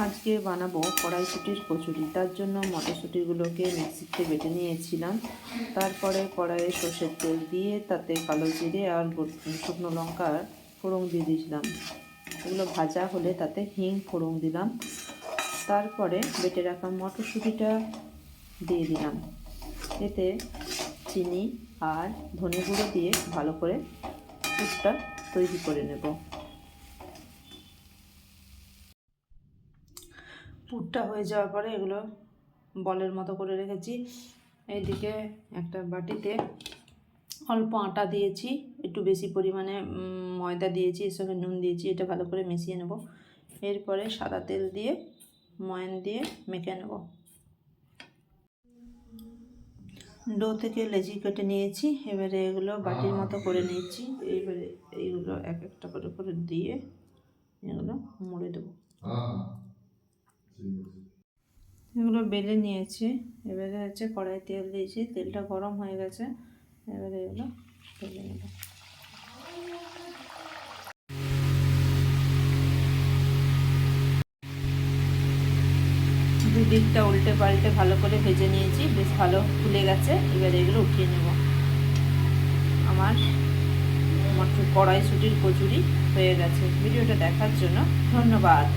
আজকে বানাবো কড়াইশুঁটির কচুরি। তার জন্য মটরশুঁটিগুলোকে মিক্সিতে বেটে নিয়েছিলাম। তারপরে কড়াইয়ে সর্ষের তেল দিয়ে তাতে কালো জিরে আর শুকনো লঙ্কার ফোড়ন দিয়ে দিয়েছিলাম। এগুলো ভাজা হলে তাতে হিং ফোড়ন দিলাম। তারপরে বেটে রাখা মটরশুঁটিটা দিয়ে দিলাম। এতে চিনি আর ধনে গুঁড়ো দিয়ে ভালো করে পুরটা তৈরি করে নেব। পুরটা হয়ে যাওয়ার পরে এগুলো বলের মতো করে রেখেছি। এইদিকে একটা বাটিতে অল্প আটা দিয়েছি, একটু বেশি পরিমাণে ময়দা দিয়েছি, এর সঙ্গে নুন দিয়েছি। এটা ভালো করে মিশিয়ে নেব। এরপরে সাদা তেল দিয়ে ময়ান দিয়ে মেখে নেব। ডো থেকে লেচি কেটে নিয়েছি। এবারে এগুলো বাটির মতো করে নিয়েছি। এইবারে এইগুলো এক একটা করে করে দিয়ে এগুলো মুড়ে দেবো। এগুলো বেলে নিয়েছি। এবারে হচ্ছে কড়াই তেল দিয়েছি, তেলটা গরম হয়ে গেছে। এবারে এগুলো বেলে নেব। দুদিকটা উল্টে পাল্টে ভালো করে ভেজে নিয়েছি, বেশ ভালো ফুলে গেছে। এবারে এগুলো উঠিয়ে নেব। আমার কড়াইশুঁটির কচুরি হয়ে গেছে। ভিডিওটা দেখার জন্য ধন্যবাদ।